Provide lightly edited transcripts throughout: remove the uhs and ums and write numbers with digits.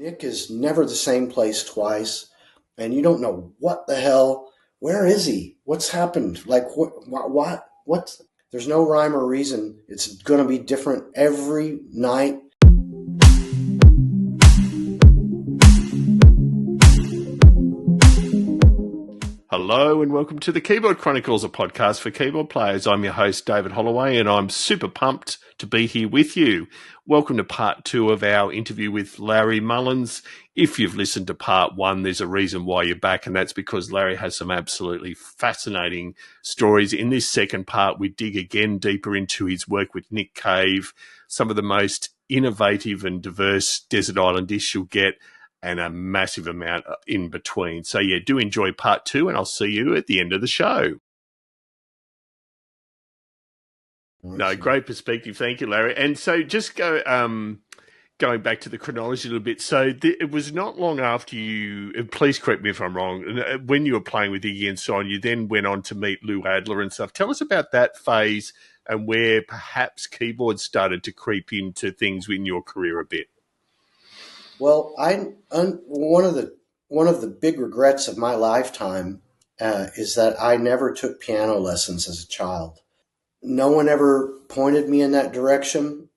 Nick is never the same place twice, and you don't know what the hell. Where is he? What's happened? Like what? There's no rhyme or reason. It's going to be different every night. Hello and welcome to the Keyboard Chronicles, a podcast for keyboard players. I'm your host, David Holloway, and I'm super pumped to be here with you. Welcome to part 2 of our interview with Larry Mullins. If you've listened to part 1, there's a reason why you're back, and that's because Larry has some absolutely fascinating stories. In this second part, we dig again deeper into his work with Nick Cave, some of the most innovative and diverse desert island discs you'll get, and a massive amount in between. So, yeah, do enjoy part 2, and I'll see you at the end of the show. No, great perspective. Thank you, Larry. And so just going back to the chronology a little bit. So it was not long after you, please correct me if I'm wrong, when you were playing with Iggy and so on, you then went on to meet Lou Adler and stuff. Tell us about that phase and where perhaps keyboards started to creep into things in your career a bit. Well, one of the big regrets of my lifetime is that I never took piano lessons as a child. No one ever pointed me in that direction.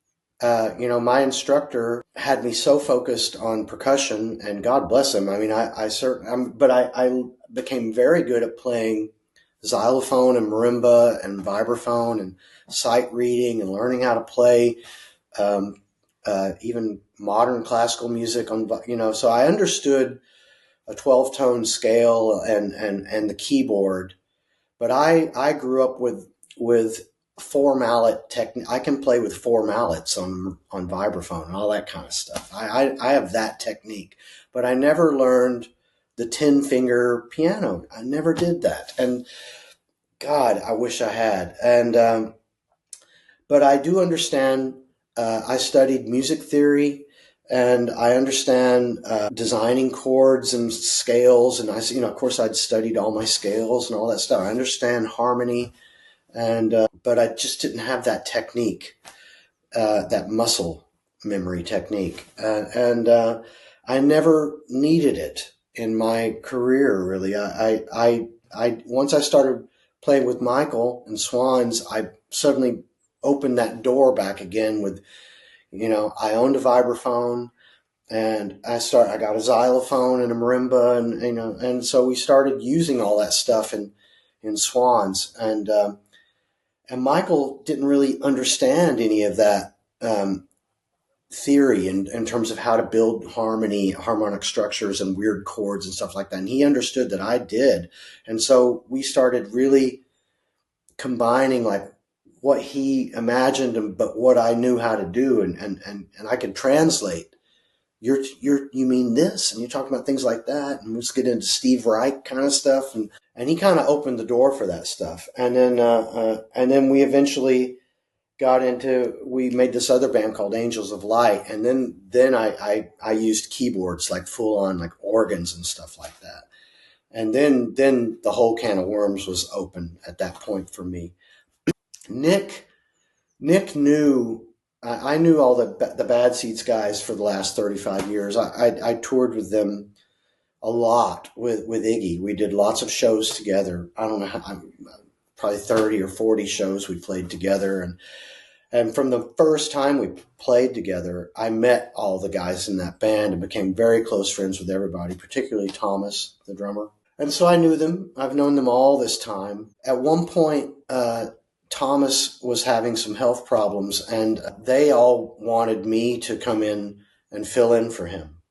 My instructor had me so focused on percussion, and God bless him. I mean, I became very good at playing xylophone and marimba and vibraphone and sight reading and learning how to play even modern classical music so I understood a 12-tone scale and the keyboard, but I grew up with 4 mallet technique. I can play with 4 mallets on vibraphone and all that kind of stuff. I have that technique, but I never learned the 10-finger piano. I never did that, and God, I wish I had. And but I do understand. I studied music theory, and I understand designing chords and scales. And of course, I'd studied all my scales and all that stuff. I understand harmony, but I just didn't have that technique, that muscle memory technique, and I never needed it in my career. Really, I once I started playing with Michael and Swans, I suddenly opened that door back again with, I owned a vibraphone, and I got a xylophone and a marimba, and so we started using all that stuff in Swans, and Michael didn't really understand any of that theory in terms of how to build harmonic structures and weird chords and stuff like that, and he understood that I did, and so we started really combining like what he imagined, but what I knew how to do, and I could translate. You mean this, and you talk about things like that, and let's get into Steve Reich kind of stuff, and he kind of opened the door for that stuff, and then we eventually we made this other band called Angels of Light, and then I used keyboards like full on like organs and stuff like that, and then the whole can of worms was open at that point for me. Nick knew, I knew all the Bad Seeds guys for the last 35 years. I toured with them a lot with Iggy. We did lots of shows together. I don't know probably 30 or 40 shows we played together. And from the first time we played together, I met all the guys in that band and became very close friends with everybody, particularly Thomas, the drummer. And so I knew them. I've known them all this time. At one point, Thomas was having some health problems, and they all wanted me to come in and fill in for him.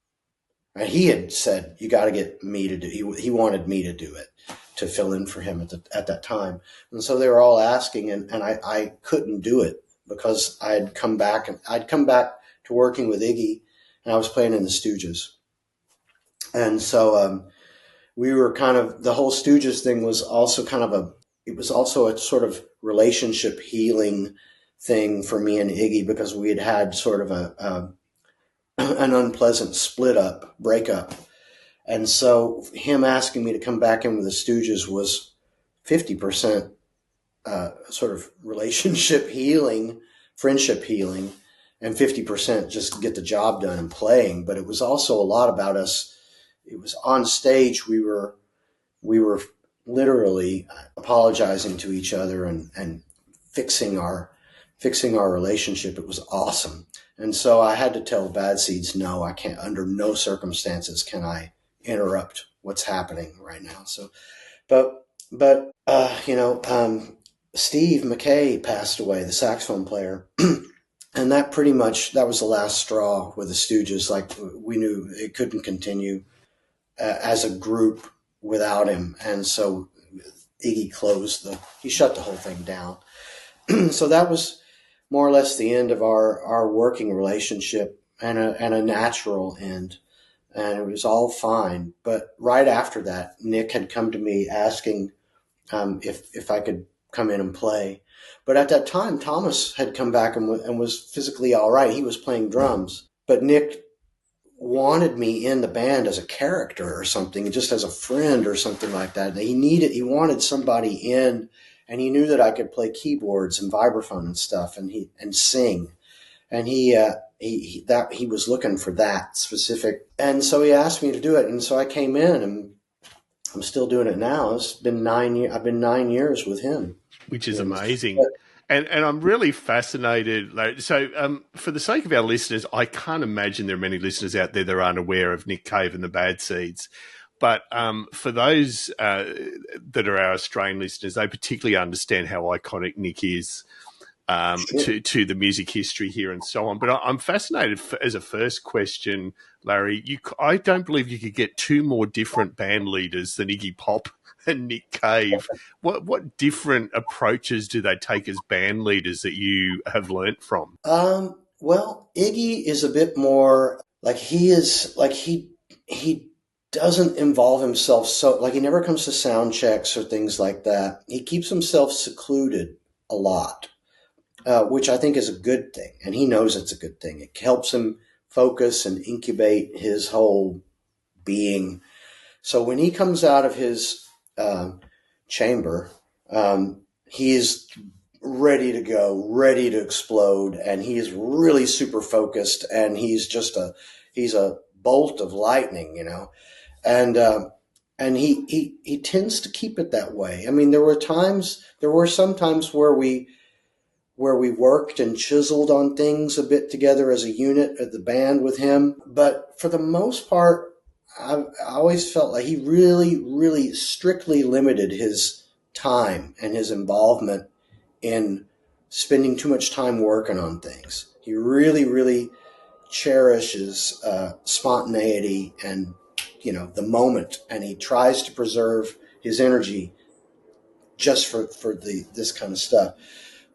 And he had said, "You got to get me to do." He wanted me to do it, to fill in for him at that time. And so they were all asking, and I couldn't do it because I'd come back to working with Iggy, and I was playing in the Stooges, and so we were kind of, the whole Stooges thing was also kind of it was also a sort of relationship healing thing for me and Iggy, because we had sort of an unpleasant breakup. And so him asking me to come back in with the Stooges was 50% sort of relationship healing, friendship healing, and 50% just get the job done and playing. But it was also a lot about us. It was on stage. We were literally apologizing to each other and fixing our relationship. It was awesome. And so I had to tell Bad Seeds, no, I can't, under no circumstances can I interrupt what's happening right now. So, but Steve McKay passed away, the saxophone player. And that was the last straw with the Stooges. Like, we knew it couldn't continue as a group without him. And so Iggy he shut the whole thing down. So that was more or less the end of our working relationship, and a natural end. And it was all fine. But right after that, Nick had come to me asking if I could come in and play. But at that time, Thomas had come back and was physically all right. He was playing drums. But Nick wanted me in the band as a character or something, just as a friend or something like that. He wanted somebody in, and he knew that I could play keyboards and vibraphone and stuff, and sing. And he was looking for that specific. And so he asked me to do it. And so I came in, and I'm still doing it now. It's been 9 years. I've been 9 years with him. Which is amazing. And I'm really fascinated. So for the sake of our listeners, I can't imagine there are many listeners out there that aren't aware of Nick Cave and the Bad Seeds. But for those that are our Australian listeners, they particularly understand how iconic Nick is to the music history here and so on. But I'm fascinated, as a first question, Larry, I don't believe you could get two more different band leaders than Iggy Pop and Nick Cave. What different approaches do they take as band leaders that you have learnt from? Well, Iggy is a bit more like he doesn't involve himself he never comes to sound checks or things like that. He keeps himself secluded a lot, which I think is a good thing, and he knows it's a good thing. It helps him focus and incubate his whole being. So when he comes out of his chamber, he is ready to go, ready to explode, and he is really super focused, and he's a bolt of lightning, and he tends to keep it that way. I mean, there were some times where we worked and chiseled on things a bit together as a unit at the band with him, but for the most part, I always felt like he really, really strictly limited his time and his involvement in spending too much time working on things. He really, really cherishes spontaneity and, the moment, and he tries to preserve his energy just for this kind of stuff.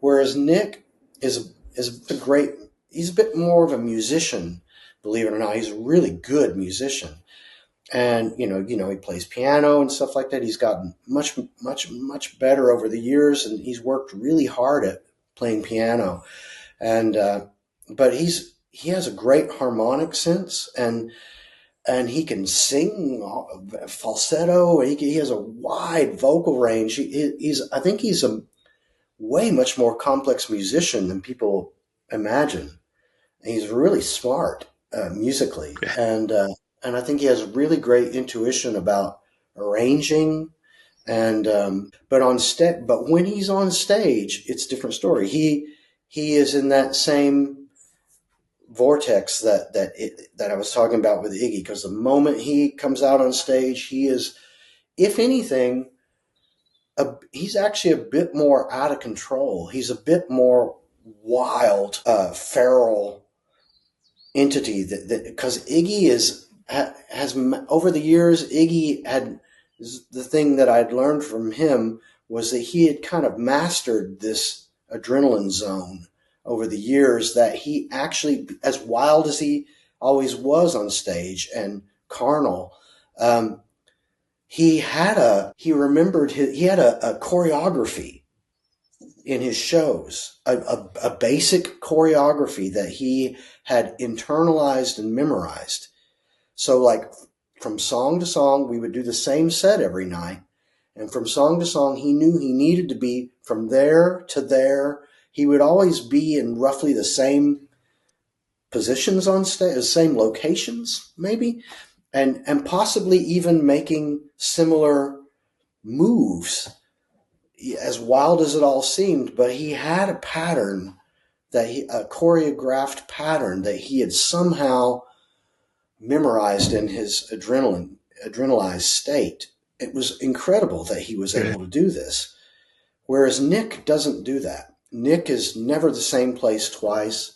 Whereas Nick is he's a bit more of a musician, believe it or not. He's a really good musician. And, he plays piano and stuff like that. He's gotten much, much, much better over the years, and he's worked really hard at playing piano. And, but he has a great harmonic sense, and he can sing falsetto. He has a wide vocal range. I think he's a way much more complex musician than people imagine. And he's really smart musically. And I think he has really great intuition about arranging, but when he's on stage, it's a different story. He is in that same vortex that I was talking about with Iggy, because the moment he comes out on stage, he is, if anything, he's actually a bit more out of control. He's a bit more wild, feral entity because Iggy has over the years, Iggy had, the thing that I'd learned from him was that he had kind of mastered this adrenaline zone over the years, that he actually, as wild as he always was on stage and carnal, he had a choreography in his shows, a basic choreography that he had internalized and memorized. So like from song to song, we would do the same set every night. And from song to song, he knew he needed to be from there to there. He would always be in roughly the same positions on stage, same locations, maybe, and possibly even making similar moves, as wild as it all seemed. But he had a pattern a choreographed pattern that he had somehow memorized in his adrenalized state. It was incredible that he was able to do this. Whereas Nick doesn't do that. Nick is never the same place twice,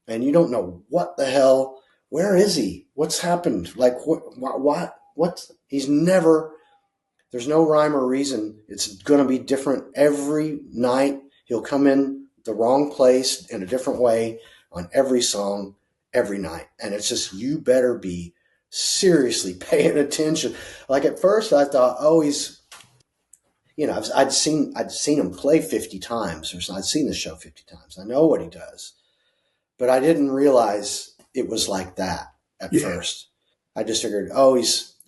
and you don't know what the hell. Where is he? What's happened? Like what? He's never. There's no rhyme or reason. It's going to be different every night. He'll come in the wrong place in a different way on every song every night, and it's just, you better be seriously paying attention. Like at first I thought, oh, he's, I'd seen him play 50 times, or I'd seen the show 50 times. I know what he does, but I didn't realize it was like that at first. I just figured, oh,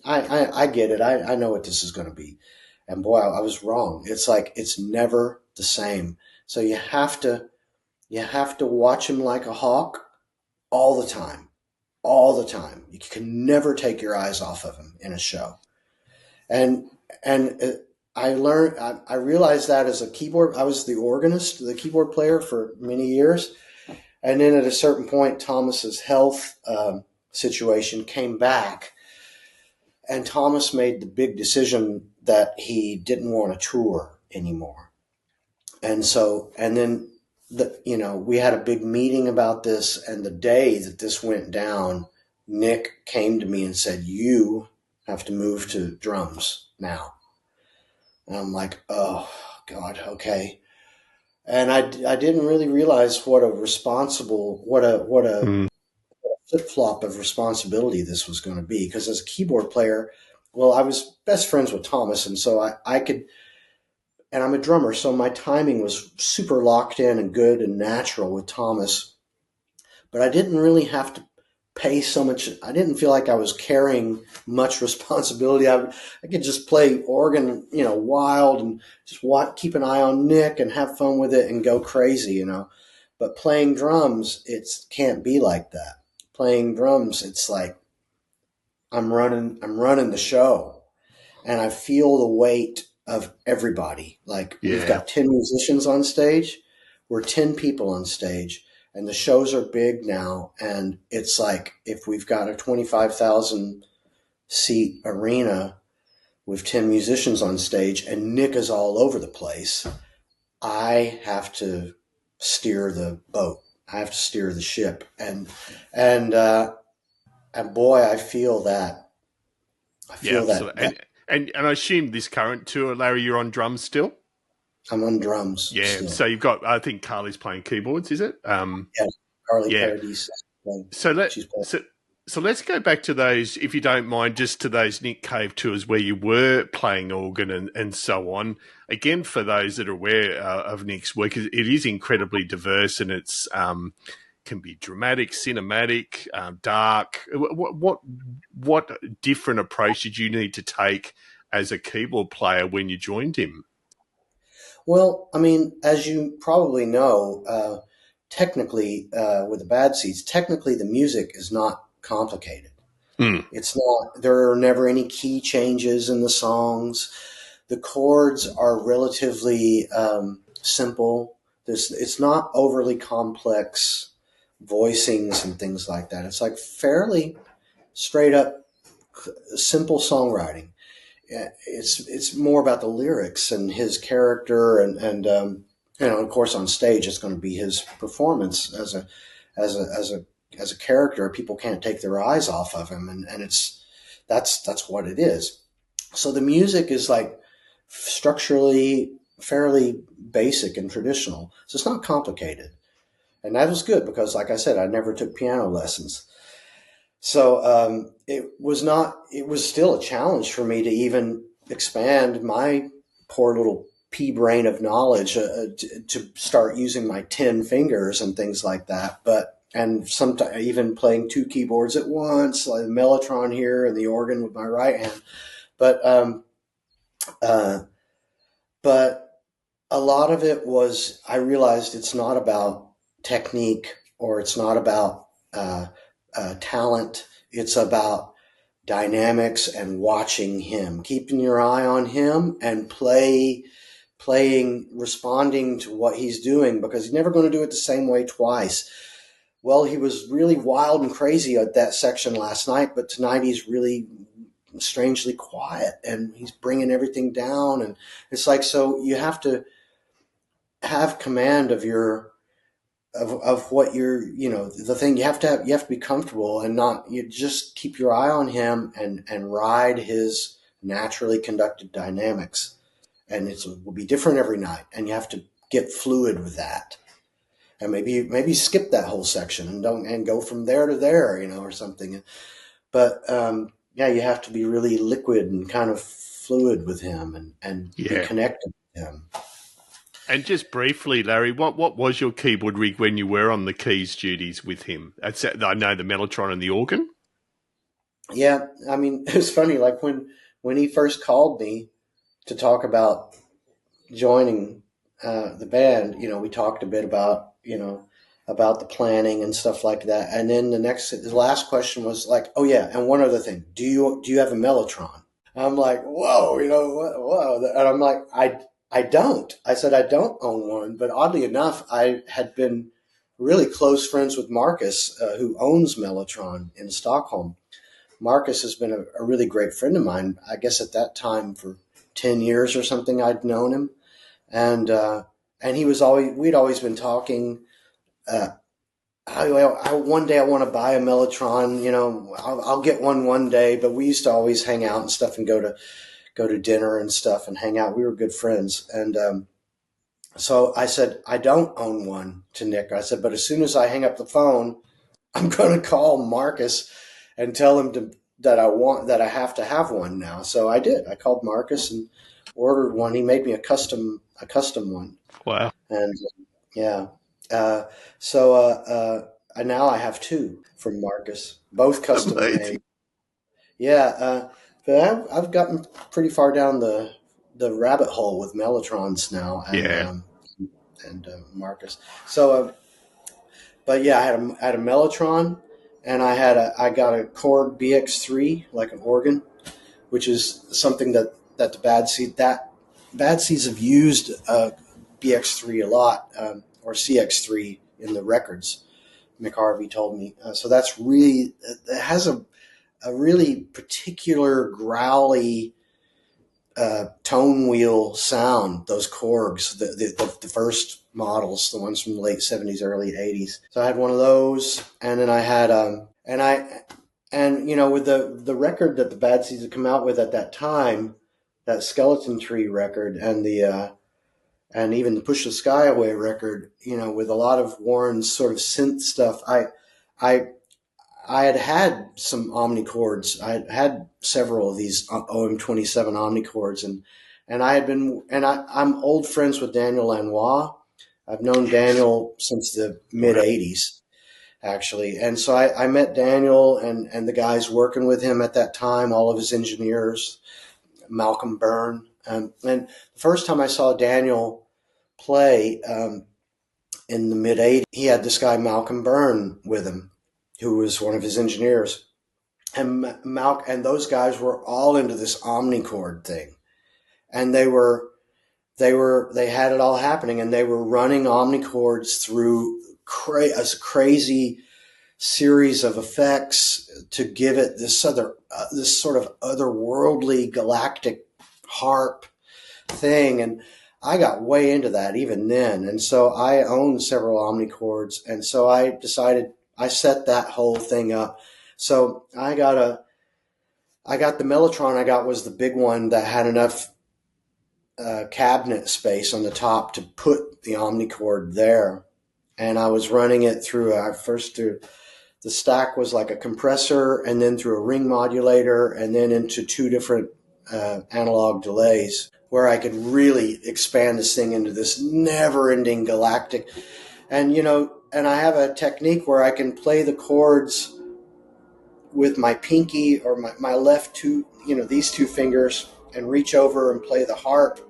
I get it. I know what this is going to be. And boy, I was wrong. It's like, it's never the same. So you have to watch him like a hawk all the time. All the time. You can never take your eyes off of him in a show. And I realized that as a keyboard, I was the organist, the keyboard player for many years. And then at a certain point, Thomas's health situation came back, and Thomas made the big decision that he didn't want to tour anymore. And then we had a big meeting about this, and the day that this went down, Nick came to me and said, you have to move to drums now. And I'm like, oh God, okay. And I didn't really realize what a flip-flop of responsibility this was going to be. Because as a keyboard player, well, I was best friends with Thomas, and so I could, and I'm a drummer, so my timing was super locked in and good and natural with Thomas. But I didn't really have to pay so much. I didn't feel like I was carrying much responsibility. I could just play organ, wild, and just keep an eye on Nick and have fun with it and go crazy, But playing drums, it can't be like that. Playing drums, it's like I'm running the show, and I feel the weight of everybody. Like we've got 10 musicians on stage. We're 10 people on stage. And the shows are big now, and it's like if we've got a 25,000 seat arena with 10 musicians on stage and Nick is all over the place, I have to steer the boat. I have to steer the ship. And boy, I feel that. I feel that. And I assume this current tour, Larry, you're on drums still? I'm on drums. Yeah, still. So you've got, I think Carly's playing keyboards, is it? Yeah, Carly Paradise. So let's go back to those, if you don't mind, just to those Nick Cave tours where you were playing organ and so on. Again, for those that are aware of Nick's work, it is incredibly diverse, and it's can be dramatic, cinematic, dark. What different approach did you need to take as a keyboard player when you joined him? Well, I mean, as you probably know, technically, with the Bad Seeds, technically the music is not complicated. It's not. There are never any key changes in the songs. The chords are relatively simple. It's not overly complex voicings and things like that. It's like fairly straight up simple songwriting. It's more about the lyrics and his character, and of course on stage it's going to be his performance as a character. People can't take their eyes off of him, and that's what it is. So the music is like structurally fairly basic and traditional. So it's not complicated, and that was good because, like I said, I never took piano lessons. So it was still a challenge for me to even expand my poor little pea brain of knowledge to start using my 10 fingers and things like that. And sometimes even playing 2 keyboards at once, like the Mellotron here and the organ with my right hand. But a lot of it was, I realized it's not about technique, or it's not about talent. It's about dynamics and watching him, keeping your eye on him and responding to what he's doing, because he's never going to do it the same way twice. Well, he was really wild and crazy at that section last night, but tonight he's really strangely quiet and he's bringing everything down. And it's like, so you have to have command of what you're, the thing you have to be comfortable and not, you just keep your eye on him and ride his naturally conducted dynamics. And it will be different every night. And you have to get fluid with that. And maybe skip that whole section and go from there to there, or something. But, you have to be really liquid and kind of fluid with him and be connected with him. And just briefly, Larry, what was your keyboard rig when you were on the keys duties with him? I know the Mellotron and the organ. Yeah, I mean, it's funny. Like when he first called me to talk about joining the band, we talked a bit about the planning and stuff like that. And then the last question was like, oh yeah, and one other thing, do you have a Mellotron? I'm like, whoa, whoa, and I'm like, I don't. I said I don't own one, but oddly enough, I had been really close friends with Marcus, who owns Mellotron in Stockholm. Marcus has been a really great friend of mine. I guess at that time for 10 years or something, I'd known him, and we'd always been talking. One day I want to buy a Mellotron. I'll get one day. But we used to always hang out and stuff and go to dinner and stuff and hang out. We were good friends. And so I said, I don't own one to Nick. I said, but as soon as I hang up the phone, I'm going to call Marcus and tell him that I have to have one now. So I did. I called Marcus and ordered one. He made me a custom one. Wow. And so now I have two from Marcus, both custom made. Yeah. But I've gotten pretty far down the rabbit hole with Mellotrons now, and Marcus. So, but yeah, I had a Mellotron, and I got a Korg BX3, like an organ, which is something that the Bad Seeds have used BX3 a lot, or CX3 in the records. Mick Harvey told me. So that's really, it has a really particular growly tone wheel sound, those Korgs, the first models, the ones from the late 70s, early 80s. So I had one of those, and then I had with the record that the Bad Seeds had come out with at that time, that Skeleton Tree record and even the Push the Sky Away record, with a lot of Warren's sort of synth stuff, I had some Omnichords. I had several of these OM27 Omnichords, and I'm old friends with Daniel Lanois. I've known Daniel since the mid '80s, actually, and so I met Daniel and the guys working with him at that time, all of his engineers, Malcolm Byrne, and the first time I saw Daniel play in the mid '80s, he had this guy Malcolm Byrne with him, who was one of his engineers, and those guys were all into this Omnichord thing, and they had it all happening, and they were running Omnichords through a crazy series of effects to give it this sort of otherworldly galactic harp thing, and I got way into that even then, and so I owned several Omnichords, and so I decided I set that whole thing up. So I got the Mellotron I got was the big one that had enough cabinet space on the top to put the Omnichord there, and I was running it through the stack was like a compressor, and then through a ring modulator, and then into two different analog delays, where I could really expand this thing into this never-ending galactic. And, and I have a technique where I can play the chords with my pinky or my left two, these two fingers, and reach over and play the harp,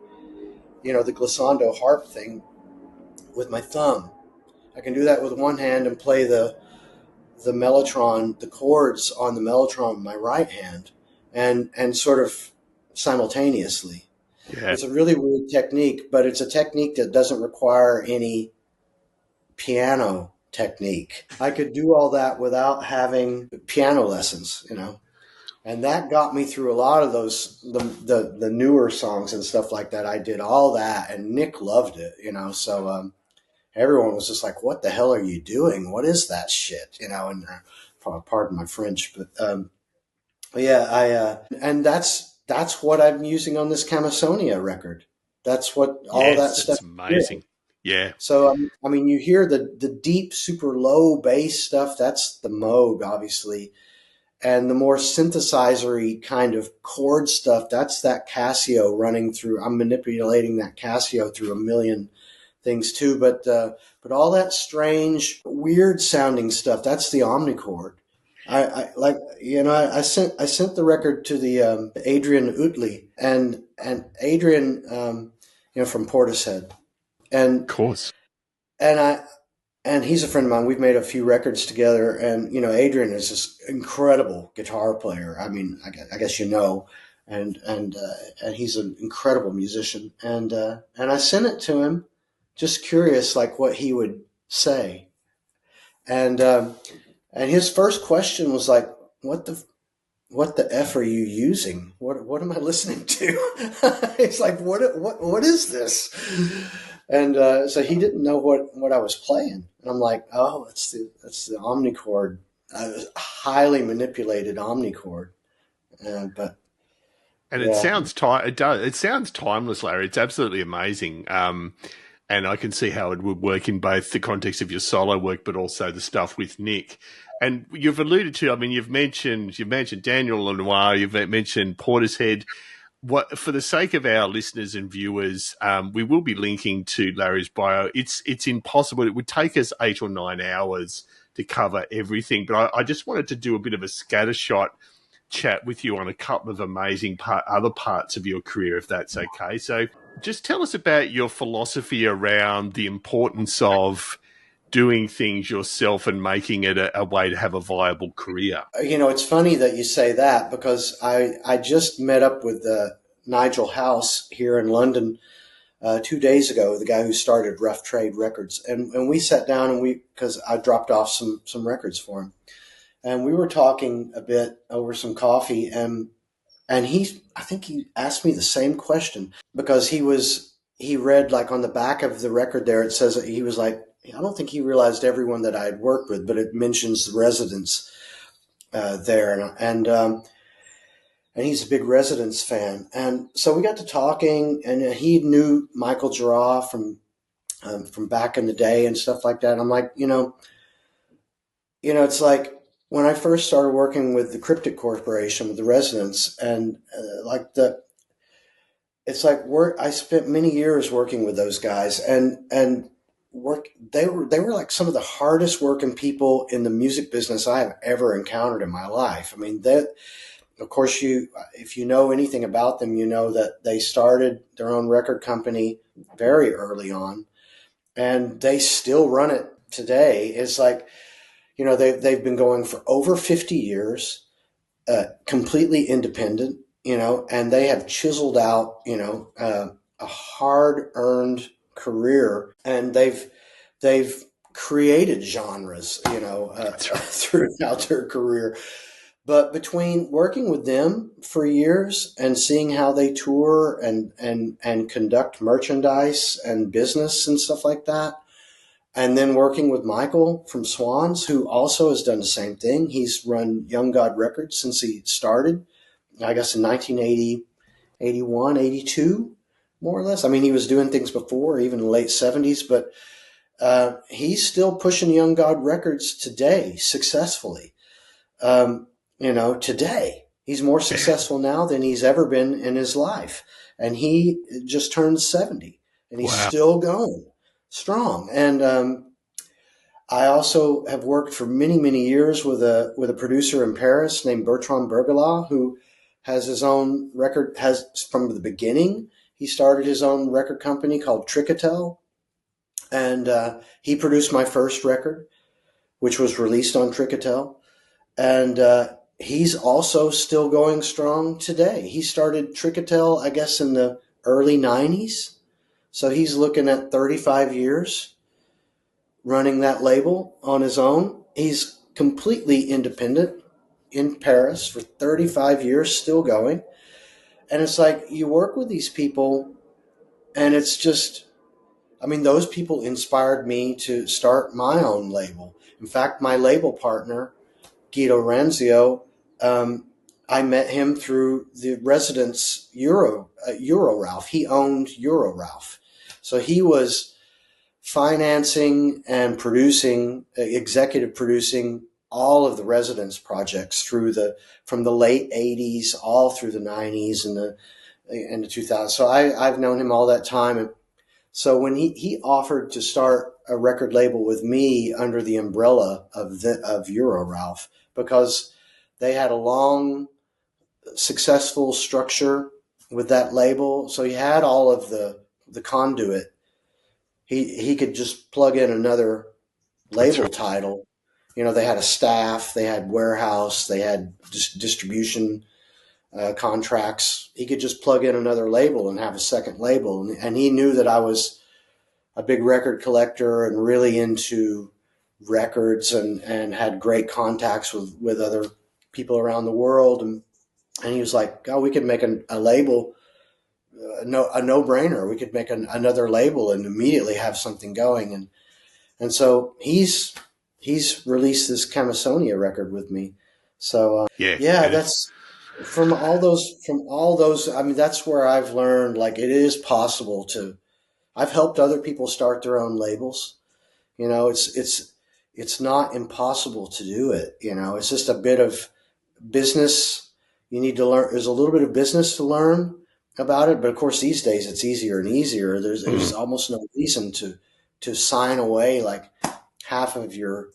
the glissando harp thing with my thumb. I can do that with one hand and play the the Mellotron, the chords on the Mellotron with my right hand, and sort of simultaneously. Yeah. It's a really weird technique, but it's a technique that doesn't require any piano technique. I could do all that without having piano lessons, and that got me through a lot of those the newer songs and stuff like that. I did all that, and Nick loved it, So everyone was just like, "What the hell are you doing? What is that shit?" And pardon my French, but yeah, and that's what I'm using on this Camisonia record. That's what all that stuff. It's amazing. Yeah. So I mean, you hear the deep, super low bass stuff. That's the Moog, obviously, and the more synthesizer-y kind of chord stuff. That's that Casio running through. I'm manipulating that Casio through a million things too. But all that strange, weird sounding stuff. That's the Omnichord. I sent the record to the Adrian Utley and Adrian, from Portishead, and Of course. and he's a friend of mine. We've made a few records together, and Adrian is this incredible guitar player. I mean, I guess and he's an incredible musician. And I sent it to him, just curious, like what he would say, and his first question was like, "What the F are you using? What am I listening to?" It's like, what is this? And so he didn't know what I was playing. And I'm like, "Oh, that's the Omnichord, highly manipulated Omnichord." But And it sounds it sounds timeless, Larry. It's absolutely amazing. And I can see how it would work in both the context of your solo work, but also the stuff with Nick. And you've alluded to, I mean, you've mentioned Daniel Lenoir, you've mentioned Portishead. For the sake of our listeners and viewers, we will be linking to Larry's bio. It's impossible. It would take us 8 or 9 hours to cover everything. But I just wanted to do a bit of a scattershot chat with you on a couple of amazing other parts of your career, if that's okay. So just tell us about your philosophy around the importance of doing things yourself and making it a way to have a viable career. It's funny that you say that, because I just met up with Nigel House here in London 2 days ago, the guy who started Rough Trade Records. And we sat down and because I dropped off some records for him. And we were talking a bit over some coffee, and I think he asked me the same question, because he read, like, on the back of the record there, it says, he was like, I don't think he realized everyone that I had worked with, but it mentions the Residents there. And he's a big Residents fan. And so we got to talking, and he knew Michael Jarrah from back in the day and stuff like that. And I'm like, it's like, when I first started working with the Cryptic Corporation, with the Residents, and it's like I spent many years working with those guys, and they were like some of the hardest working people in the music business I have ever encountered in my life. I mean, of course, if you know anything about them, you know that they started their own record company very early on, and they still run it today. It's like, they've been going for over 50 years, completely independent, and they have chiseled out, a hard-earned career, and they've created genres, throughout their career. But between working with them for years and seeing how they tour and conduct merchandise and business and stuff like that, and then working with Michael from Swans, who also has done the same thing. He's run Young God Records since he started, I guess, in 1980, 81, 82, more or less. I mean, he was doing things before, even in the late 70s, but he's still pushing Young God Records today successfully. Today. He's more successful now than he's ever been in his life. And he just turned 70, and he's still going strong. And I also have worked for many, many years with a producer in Paris named Bertrand Bergelat, who has his own record, from the beginning. He started his own record company called Tricatel, and he produced my first record. which was released on Tricatel. And he's also still going strong today. He started Tricatel, I guess, in the early 90s. So he's looking at 35 years running that label on his own. He's completely independent in Paris for 35 years, still going. And it's like you work with these people, and it's just, I mean, those people inspired me to start my own label. In fact, my label partner, Guido Ranzio, I met him through the residence Euro Ralph. He owned Euro Ralph. So he was financing and producing, executive producing all of the residence projects from the late 80s all through the 90s and the 2000s. So I've known him all that time. And so when he offered to start a record label with me under the umbrella of Euro Ralph, because they had a long, successful structure with that label. So he had all of the conduit. He could just plug in another label title. You know, they had a staff, they had warehouse, they had distribution contracts. He could just plug in another label and have a second label. And he knew that I was a big record collector and really into records and had great contacts with other people around the world. And he was like, oh, we could make a label, a no-brainer. We could make another label and immediately have something going. And so he's released this Camisonia record with me. So that's from all those. I mean, that's where I've learned, like, it is possible to. I've helped other people start their own labels. You know, it's not impossible to do it. You know, it's just a bit of business you need to learn. There's a little bit of business to learn about it, but of course these days it's easier and easier. There's almost no reason to sign away like half of your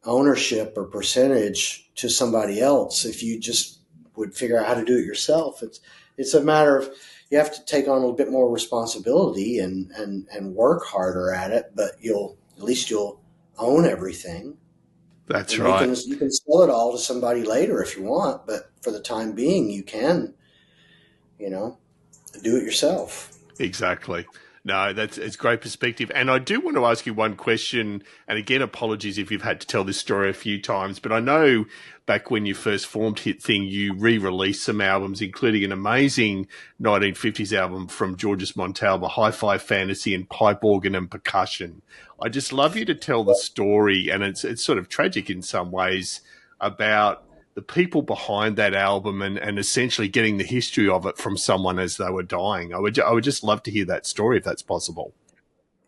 ownership or percentage to somebody else if you just would figure out how to do it yourself. It's a matter of, you have to take on a little bit more responsibility and work harder at it, but at least you'll own everything. That's and right. You can sell it all to somebody later if you want, but for the time being, you can, do it yourself. Exactly. No, it's great perspective. And I do want to ask you one question. And again, apologies if you've had to tell this story a few times, but I know back when you first formed Hit Thing, you re-released some albums, including an amazing 1950s album from George's Montalba, Hi-Fi Fantasy and Pipe Organ and Percussion. I just love you to tell the story, and it's sort of tragic in some ways, about the people behind that album and essentially getting the history of it from someone as they were dying. I would just love to hear that story if that's possible.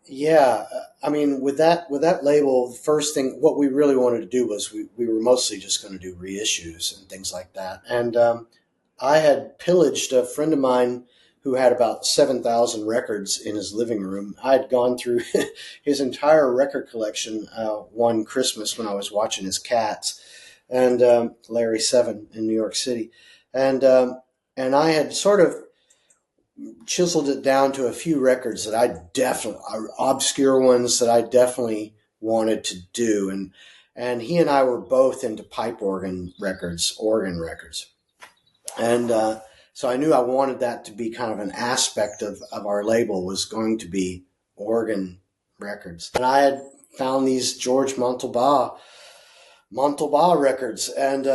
Yeah. I mean, with that label, the first thing, what we really wanted to do was we were mostly just going to do reissues and things like that. And I had pillaged a friend of mine who had about 7,000 records in his living room. I had gone through his entire record collection one Christmas when I was watching his cats. And Larry 7 in New York City. And I had sort of chiseled it down to a few records that I definitely, obscure ones that I definitely wanted to do. And he and I were both into pipe organ records. And so I knew I wanted that to be kind of an aspect of our label, was going to be organ records. And I had found these George Montalba records, and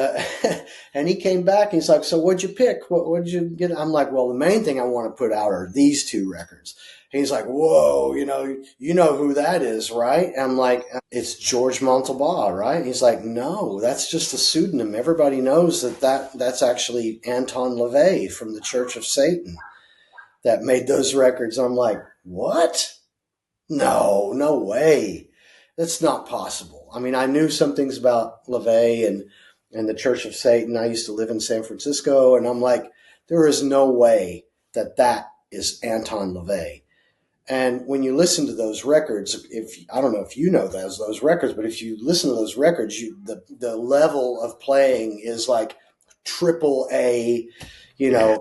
and he came back and he's like, so what'd you pick? What did you get? I'm like, well, the main thing I want to put out are these two records. And he's like, whoa, you know who that is, right? And I'm like, it's George Montalba, right? And he's like, no, that's just a pseudonym. Everybody knows that's actually Anton LaVey from the Church of Satan that made those records. I'm like, what? No way. That's not possible. I mean, I knew some things about LaVey and the Church of Satan. I used to live in San Francisco, and I'm like, there is no way that is Anton LaVey. And when you listen to those records, I don't know if you know those records, but if you listen to those records, the level of playing is like triple A, an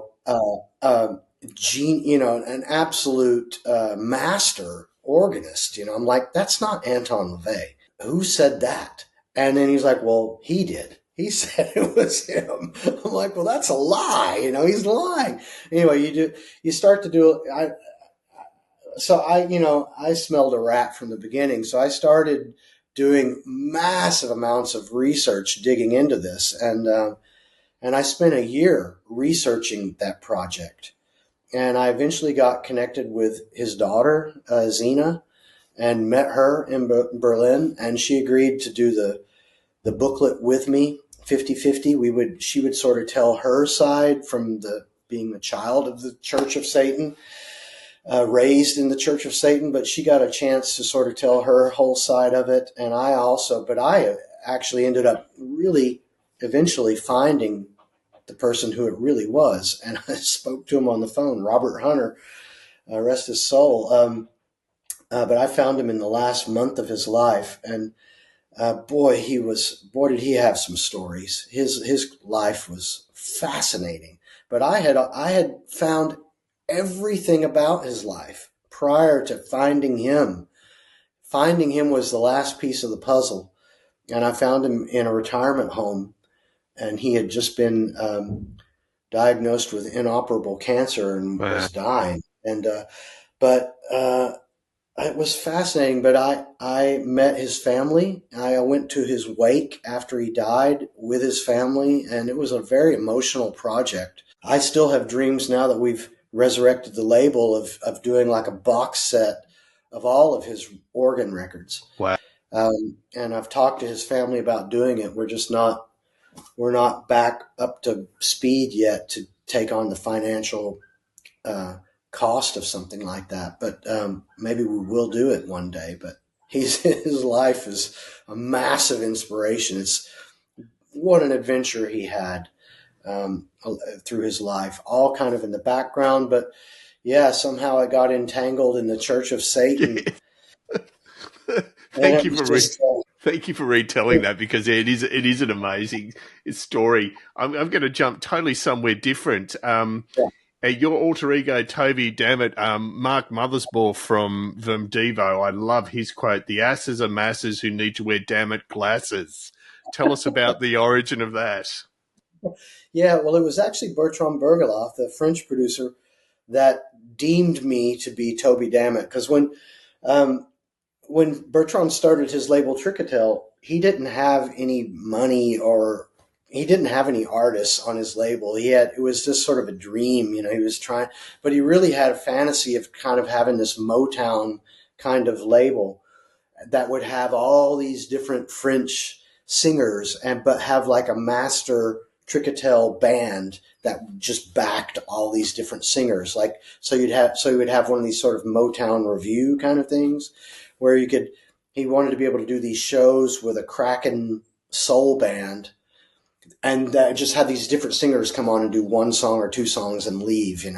absolute master organist. I'm like, that's not Anton LaVey. Who said that? And then he's like, well, he did. He said it was him. I'm like, well, that's a lie. He's lying. Anyway, you start to do it. I smelled a rat from the beginning. So I started doing massive amounts of research, digging into this. And I spent a year researching that project. And I eventually got connected with his daughter, Zena, and met her in Berlin. And she agreed to do the booklet with me, 50-50. She would sort of tell her side from being a child of the Church of Satan, raised in the Church of Satan, but she got a chance to sort of tell her whole side of it. And I actually ended up really eventually finding the person who it really was. And I spoke to him on the phone, Robert Hunter, rest his soul. But I found him in the last month of his life. And boy, did he have some stories. His life was fascinating. But I had found everything about his life prior to finding him. Finding him was the last piece of the puzzle. And I found him in a retirement home, and he had just been diagnosed with inoperable cancer and was dying. But it was fascinating. But I met his family. I went to his wake after he died with his family, and it was a very emotional project. I still have dreams now that we've resurrected the label of doing like a box set of all of his organ records. Wow. And I've talked to his family about doing it. We're not back up to speed yet to take on the financial cost of something like that. But maybe we will do it one day. But his life is a massive inspiration. It's what an adventure he had through his life, all kind of in the background. But yeah, somehow I got entangled in the Church of Satan. Thank you for retelling that, because it is an amazing story. I'm going to jump totally somewhere different. Your alter ego, Toby, Dammit, Mark Mothersbaugh from Devo. I love his quote: "The asses are masses who need to wear Dammit glasses." Tell us about the origin of that. Yeah, well, it was actually Bertrand Bergaloff, the French producer, that deemed me to be Toby Dammit. Because when Bertrand started his label Tricatel, he didn't have any money, or he didn't have any artists on his label. It was just sort of a dream, he was trying, but he really had a fantasy of kind of having this Motown kind of label that would have all these different French singers, but have like a master Tricatel band that just backed all these different singers. So you would have one of these sort of Motown review kind of things where he wanted to be able to do these shows with a Kraken soul band and just have these different singers come on and do one song or two songs and leave, and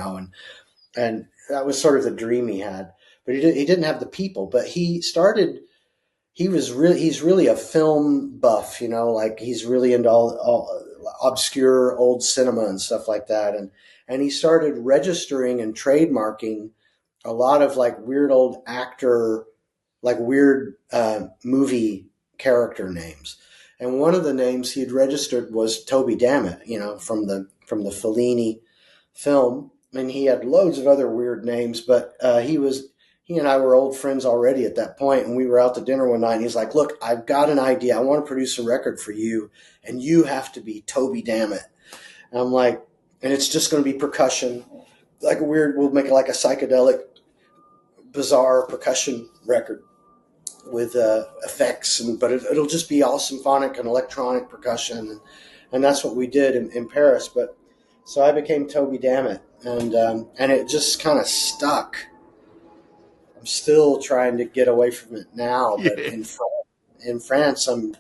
that was sort of the dream he had. But he didn't have the people, but he's really a film buff, he's really into all obscure old cinema and stuff like that. And he started registering and trademarking a lot of like weird old actor, like weird movie character names. And one of the names he had registered was Toby Dammit, from the Fellini film. And he had loads of other weird names, but he and I were old friends already at that point, and we were out to dinner one night, and he's like, "Look, I've got an idea. I want to produce a record for you, and you have to be Toby Dammit." And I'm like, and it's just going to be percussion, like we'll make it like a psychedelic, bizarre percussion record with effects, but it'll just be all symphonic and electronic percussion, and that's what we did in Paris. But so I became Toby Dammit, and it just kind of stuck. I'm still trying to get away from it now, but in France, I'm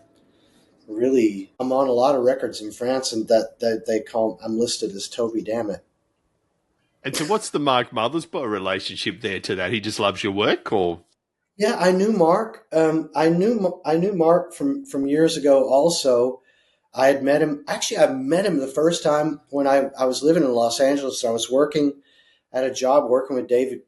on a lot of records in France, and that they call, I'm listed as Toby Dammit. And so what's the Mark Mothersbaugh relationship there to that? He just loves your work, or? Yeah, I knew Mark. I knew Mark from years ago also. I had met him. Actually, I met him the first time when I was living in Los Angeles. I was working at a job working with Dave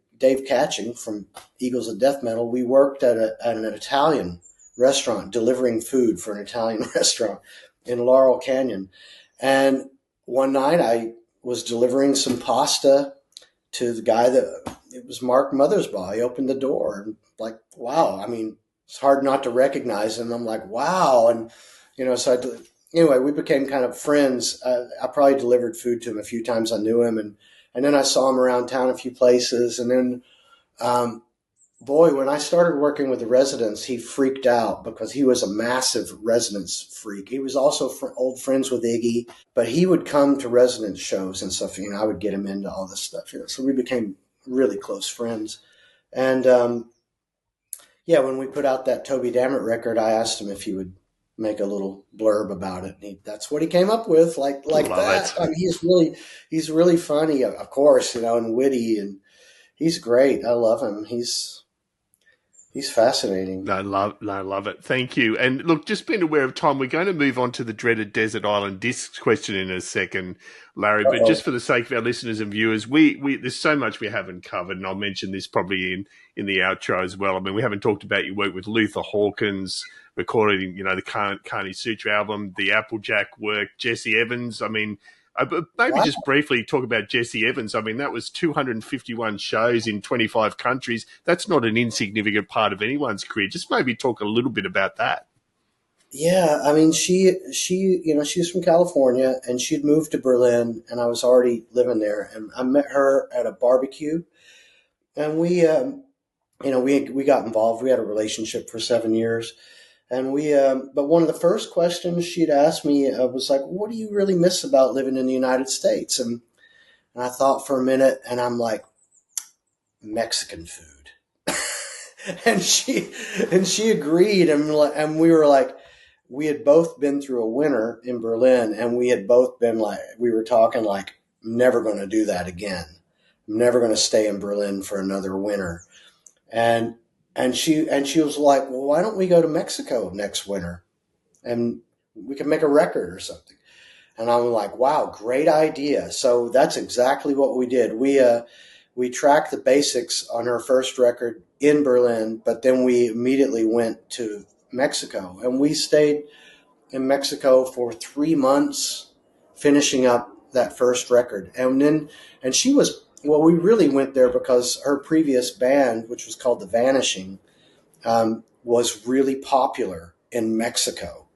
Catching from Eagles of Death Metal. We worked at an Italian restaurant, delivering food for an Italian restaurant in Laurel Canyon. And one night I was delivering some pasta to the guy it was Mark Mothersbaugh. He opened the door and like, wow. I mean, it's hard not to recognize him. I'm like, wow. And, so anyway, we became kind of friends. I probably delivered food to him a few times. I knew him. And then I saw him around town a few places. And then, boy, when I started working with the residents, he freaked out because he was a massive residence freak. He was also old friends with Iggy, but he would come to residence shows and stuff. I would get him into all this stuff. So we became really close friends. And when we put out that Toby Dammit record, I asked him if he would make a little blurb about it. And that's what he came up with, like that. I mean, he's really funny, of course, and witty, and he's great. I love him. He's fascinating. I love it. Thank you. And look, just being aware of time, we're going to move on to the dreaded Desert Island Discs question in a second, Larry. But just for the sake of our listeners and viewers, we there's so much we haven't covered, and I'll mention this probably in the outro as well. I mean, we haven't talked about your work with Luther Hawkins, recording, the Carney Sutra album, the Applejack work, Jessie Evans. I mean, but maybe just briefly talk about Jessie Evans. I mean, that was 251 shows in 25 countries. That's not an insignificant part of anyone's career. Just maybe talk a little bit about that. Yeah, I mean, she's from California, and she'd moved to Berlin, and I was already living there. And I met her at a barbecue, and we got involved. We had a relationship for 7 years. And but one of the first questions she'd asked me was like, what do you really miss about living in the United States? And I thought for a minute, and I'm like, Mexican food. and she agreed. And we were like, we had both been through a winter in Berlin, and we had both been like, we were talking like, I'm never going to do that again. I'm never going to stay in Berlin for another winter. And she was like, well, why don't we go to Mexico next winter and we can make a record or something? And I'm like, wow, great idea. So that's exactly what we did. We tracked the basics on her first record in Berlin, but then we immediately went to Mexico, and we stayed in Mexico for 3 months finishing up that first record. And she was, well, we really went there because her previous band, which was called The Vanishing, was really popular in Mexico.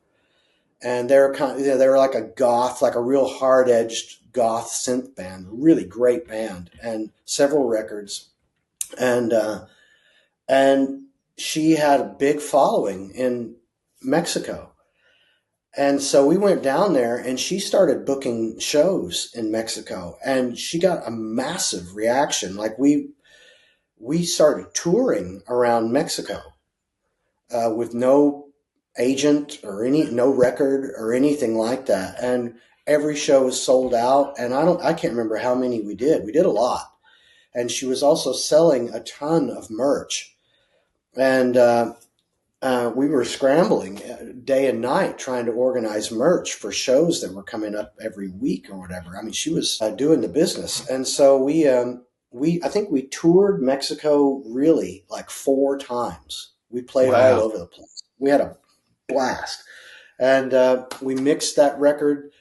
And they were like a goth, like a real hard-edged goth synth band, really great band, and several records. And she had a big following in Mexico. And so we went down there, and she started booking shows in Mexico, and she got a massive reaction. Like we started touring around Mexico with no agent or no record or anything like that. And every show was sold out. And I can't remember how many we did. We did a lot. And she was also selling a ton of merch. And we were scrambling day and night trying to organize merch for shows that were coming up every week or whatever. I mean, she was doing the business. And so I think we toured Mexico really like 4 times. We played all over the place. We had a blast. And we mixed that record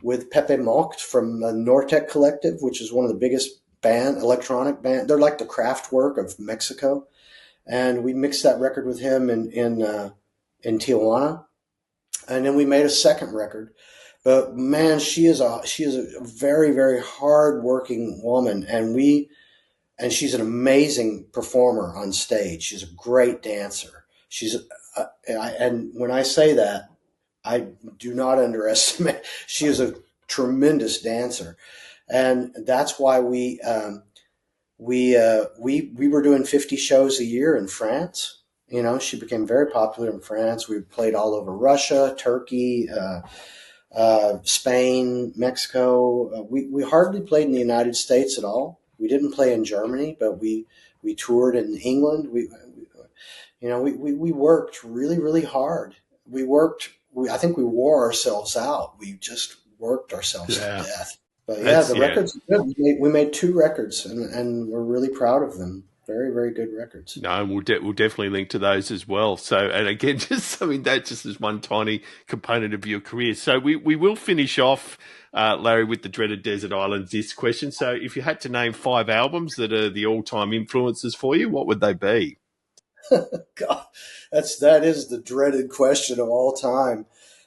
with Pepe Mocht from the Nortec Collective, which is one of the biggest electronic band. They're like the Kraftwerk of Mexico. And we mixed that record with him in Tijuana. And then we made a second record. But man, she is a very, very hard-working woman, and she's an amazing performer on stage. She's a great dancer. And when I say that, I do not underestimate. She is a tremendous dancer, and that's why we were doing 50 shows a year in France. She became very popular in France. We played all over Russia, Turkey, Spain, Mexico. We hardly played in the United States at all. We didn't play in Germany, but we toured in England. We worked really, really hard. I think we wore ourselves out. We just worked ourselves to death. But the records are good. We made 2 records, and we're really proud of them. Very, very good records. No, and we'll definitely link to those as well. So, and again, that just is one tiny component of your career. So we will finish off, Larry, with the dreaded Desert Island Disc question. So if you had to name 5 albums that are the all-time influences for you, what would they be? God, that is the dreaded question of all time.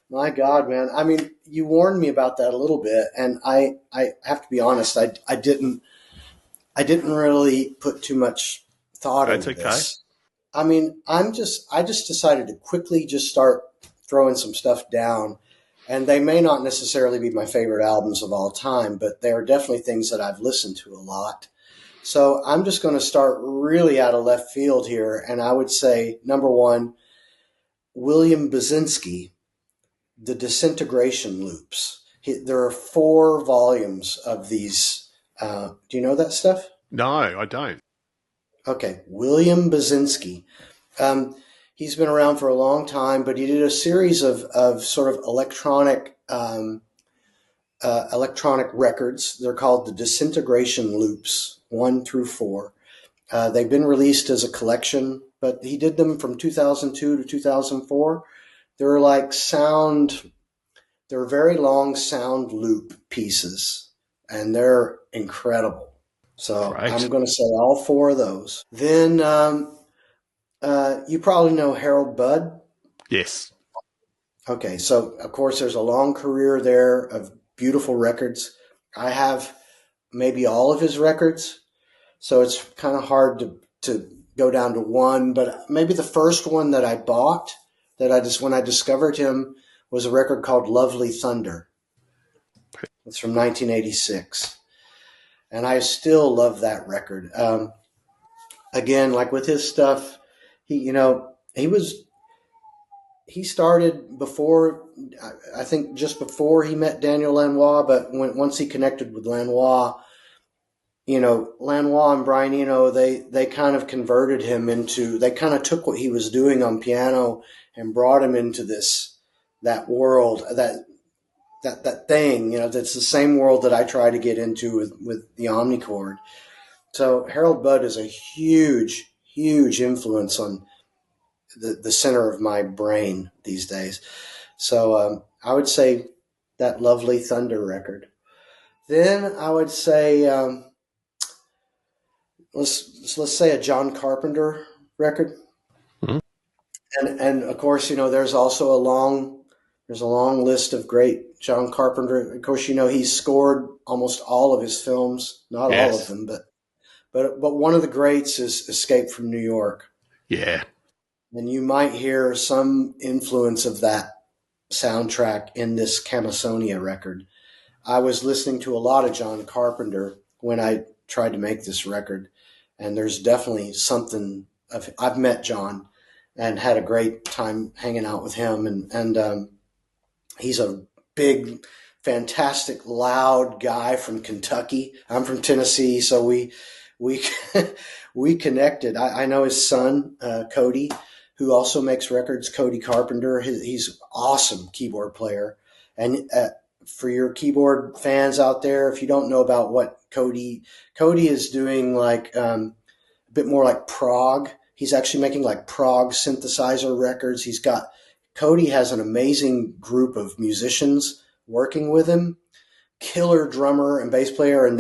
My God, man. I mean, you warned me about that a little bit, and I have to be honest. I didn't really put too much thought into this. I mean, I just decided to quickly just start throwing some stuff down, and they may not necessarily be my favorite albums of all time, but they are definitely things that I've listened to a lot. So I'm just going to start really out of left field here, and I would say number 1, William Basinski, The Disintegration Loops. There are 4 volumes of these. Do you know that stuff? No, I don't. Okay, William Basinski. He's been around for a long time, but he did a series of sort of electronic records. They're called the Disintegration Loops, 1 through 4. They've been released as a collection, but he did them from 2002 to 2004. They're they're very long sound loop pieces, and they're incredible. So right. I'm going to say all 4 of those. Then you probably know Harold Budd. Yes. Okay, so of course there's a long career there of beautiful records. I have maybe all of his records, so it's kind of hard to go down to one. But maybe the first one that I bought, when I discovered him, was a record called Lovely Thunder. It's from 1986. And I still love that record. Again, like with his stuff, he started before, I think just before he met Daniel Lanois, but once he connected with Lanois, Lanois and Brian Eno, they kind of converted him they kind of took what he was doing on piano and brought him into that world, that thing, that's the same world that I try to get into with the Omnichord. So Harold Budd is a huge, huge influence on the center of my brain these days. So I would say that Lovely Thunder record. Then I would say, let's say a John Carpenter record. Mm-hmm. And of course, there's also a long list of great John Carpenter. Of course, he's scored almost all of his films, not all of them, but one of the greats is Escape from New York. Yeah. And you might hear some influence of that soundtrack in this Camisonia record. I was listening to a lot of John Carpenter when I tried to make this record, and there's definitely something I've met John and had a great time hanging out with him, and he's a big, fantastic, loud guy from Kentucky. I'm from Tennessee, so we connected. I know his son, Cody, who also makes records, Cody Carpenter. He's awesome keyboard player. And for your keyboard fans out there, if you don't know about what Cody is doing, like a bit more like prog. He's actually making like prog synthesizer records. Cody has an amazing group of musicians working with him, killer drummer and bass player, and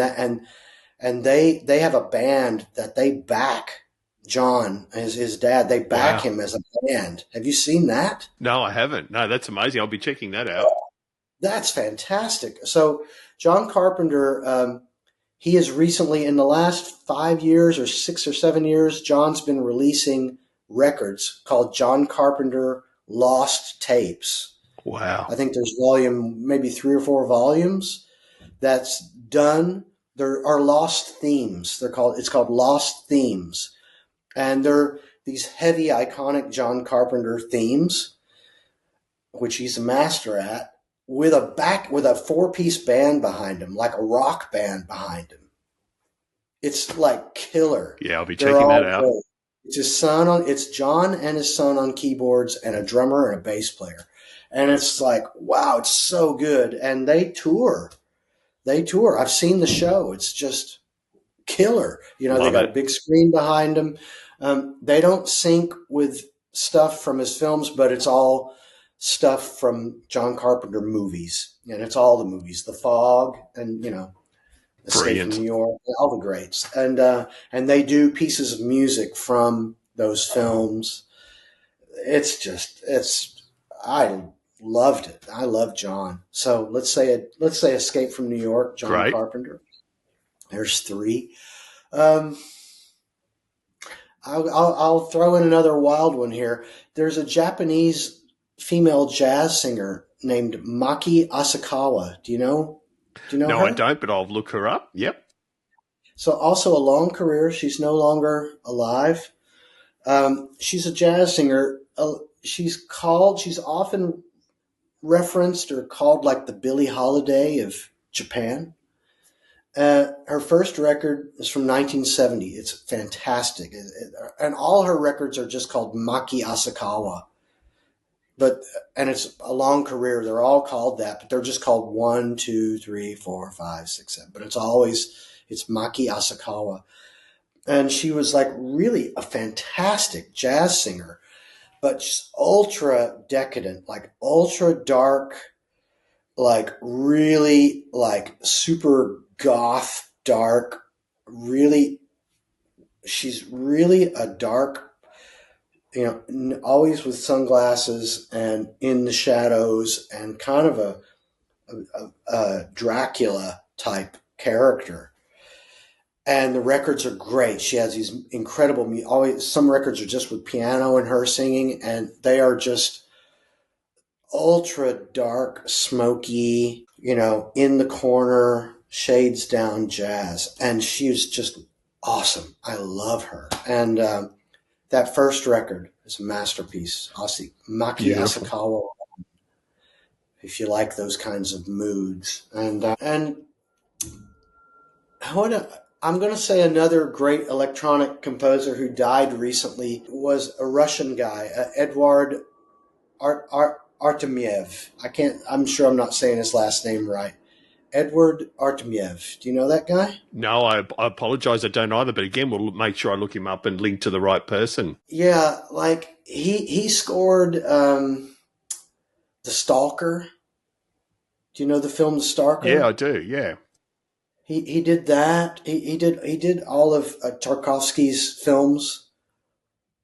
they have a band that they back John, his dad. They back him as a band. Have you seen that? No, I haven't. No, that's amazing. I'll be checking that out. That's fantastic. So John Carpenter, he has recently, in the last 5 years or 6 or 7 years, John's been releasing records called John Carpenter Lost Tapes. Wow. I think there's maybe 3 or 4 volumes that's done. There are lost themes. It's called Lost Themes. And they're these heavy, iconic John Carpenter themes, which he's a master at, with a 4-piece band behind him, like a rock band behind him. It's like killer. Yeah, I'll be checking that out. Great. It's John and his son on keyboards and a drummer and a bass player. And it's like, wow, it's so good. And they tour. I've seen the show. It's just killer. You know, they Love got a it. big screen behind them. They don't sync with stuff from his films, but it's all stuff from John Carpenter movies. And it's all the movies, The Fog and, you know, Escape from Brilliant. New York, all the greats. And they do pieces of music from those films. I loved it. I love John. So let's say Escape from New York, John Great. Carpenter. There's three. Um, I'll throw in another wild one here. There's a Japanese female jazz singer named Maki Asakawa. Do you know No, I her? don't, but I'll look her up. Yep. So also a long career. She's no longer alive. She's a jazz singer. She's often referenced or called like the Billie Holiday of Japan. Her first record is from 1970. It's fantastic. And all her records are just called Maki Asakawa. And it's a long career. They're all called that, but they're just called 1, 2, 3, 4, 5, 6, 7. But it's Maki Asakawa. And she was like really a fantastic jazz singer, but just ultra decadent, like ultra dark, like really like super goth dark, really, she's really a dark, you know, always with sunglasses and in the shadows and kind of a Dracula type character. And the records are great. She has these incredible, some records are just with piano and her singing, and they are just ultra dark, smoky, you know, in the corner, shades down jazz. And she was just awesome. I love her. And that first record is a masterpiece. Maki Beautiful. Asakawa, if you like those kinds of moods. And I'm going to say another great electronic composer who died recently was a Russian guy, Eduard Artemyev. I'm sure I'm not saying his last name right. Eduard Artemyev. Do you know that guy? No, I apologize. I don't either. But again, we'll make sure I look him up and link to the right person. Yeah, like he scored The Stalker. Do you know the film The Stalker? Yeah, I do. Yeah. He did that. He did all of Tarkovsky's films.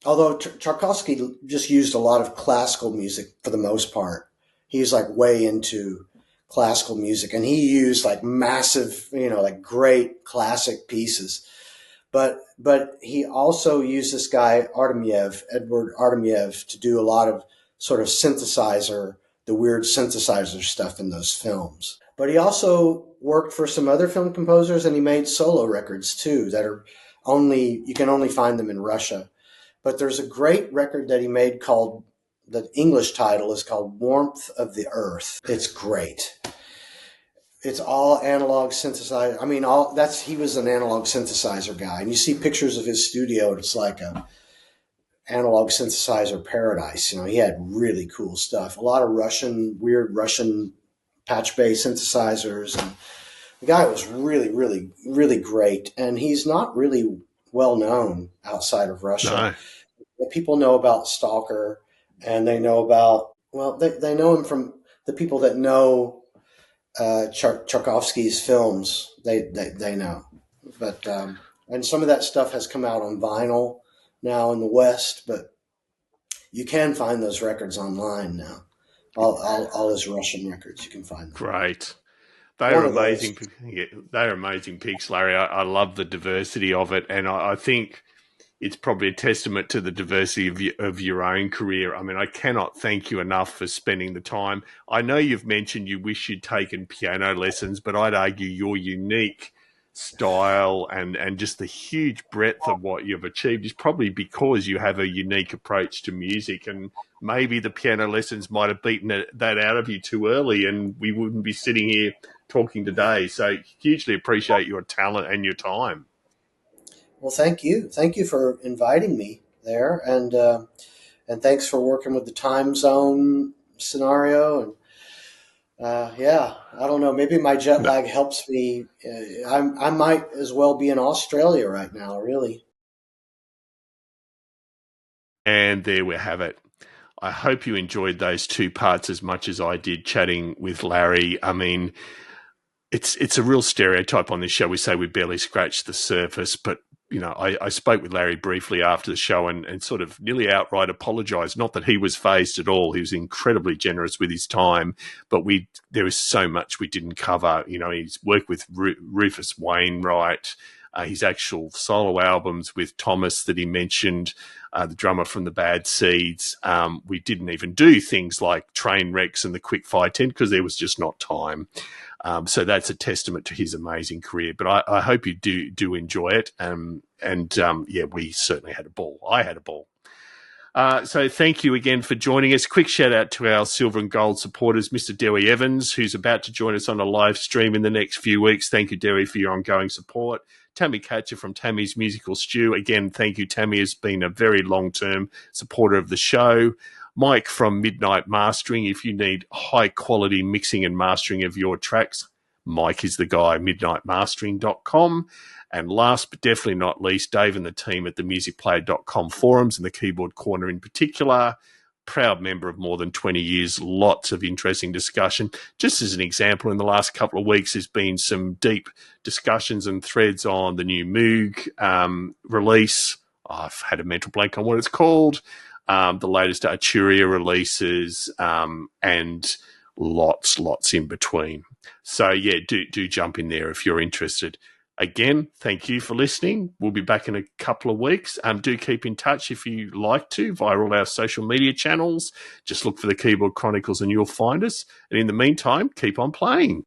Although Tarkovsky just used a lot of classical music for the most part. He was like way into classical music, and he used like massive, you know, like great classic pieces. But he also used this guy Eduard Artemyev, to do a lot of sort of the weird synthesizer stuff in those films. But he also worked for some other film composers, and he made solo records too you can only find them in Russia. But there's a great record that he made the English title is called Warmth of the Earth. It's great. It's all analog synthesizer. I mean, he was an analog synthesizer guy. And you see pictures of his studio, and it's like a analog synthesizer paradise. You know, he had really cool stuff. A lot of weird Russian patch bay synthesizers. And the guy was really, really, really great. And he's not really well known outside of Russia. No. People know about Stalker, and they know they know him from the people that know Tchaikovsky's films. They know. But and some of that stuff has come out on vinyl now in the West, but you can find those records online now. All his Russian records, you can find them. Great. They are amazing. They are amazing picks, Larry. I love the diversity of it, and I think it's probably a testament to the diversity of your own career. I mean, I cannot thank you enough for spending the time. I know you've mentioned you wish you'd taken piano lessons, but I'd argue your unique style and just the huge breadth of what you've achieved is probably because you have a unique approach to music, and maybe the piano lessons might have beaten that out of you too early and we wouldn't be sitting here talking today. So hugely appreciate your talent and your time. Well, thank you. Thank you for inviting me there. And thanks for working with the time zone scenario. And Yeah, I don't know. Maybe my jet No. lag helps me. I might as well be in Australia right now, really. And there we have it. I hope you enjoyed those two parts as much as I did chatting with Larry. I mean, it's a real stereotype on this show. We say we barely scratched the surface, but I spoke with Larry briefly after the show and sort of nearly outright apologised. Not that he was phased at all; he was incredibly generous with his time. But there was so much we didn't cover. He's worked with Rufus Wainwright, his actual solo albums with Thomas that he mentioned, the drummer from the Bad Seeds. We didn't even do things like Trainwrecks and the Quick Fire Tent because there was just not time. So that's a testament to his amazing career. But I hope you do enjoy it. Yeah, we certainly had a ball. I had a ball. So thank you again for joining us. Quick shout out to our silver and gold supporters, Mr. Derry Evans, who's about to join us on a live stream in the next few weeks. Thank you, Derry, for your ongoing support. Tammy Catcher from Tammy's Musical Stew. Again, thank you. Tammy has been a very long-term supporter of the show. Mike from Midnight Mastering. If you need high-quality mixing and mastering of your tracks, Mike is the guy, midnightmastering.com. And last but definitely not least, Dave and the team at the musicplayer.com forums and the Keyboard Corner in particular. Proud member of more than 20 years, lots of interesting discussion. Just as an example, in the last couple of weeks, there's been some deep discussions and threads on the new Moog release. I've had a mental blank on what it's called. The latest Arturia releases, and lots in between. So, yeah, do jump in there if you're interested. Again, thank you for listening. We'll be back in a couple of weeks. Do keep in touch if you like to via all our social media channels. Just look for the Keyboard Chronicles and you'll find us. And in the meantime, keep on playing.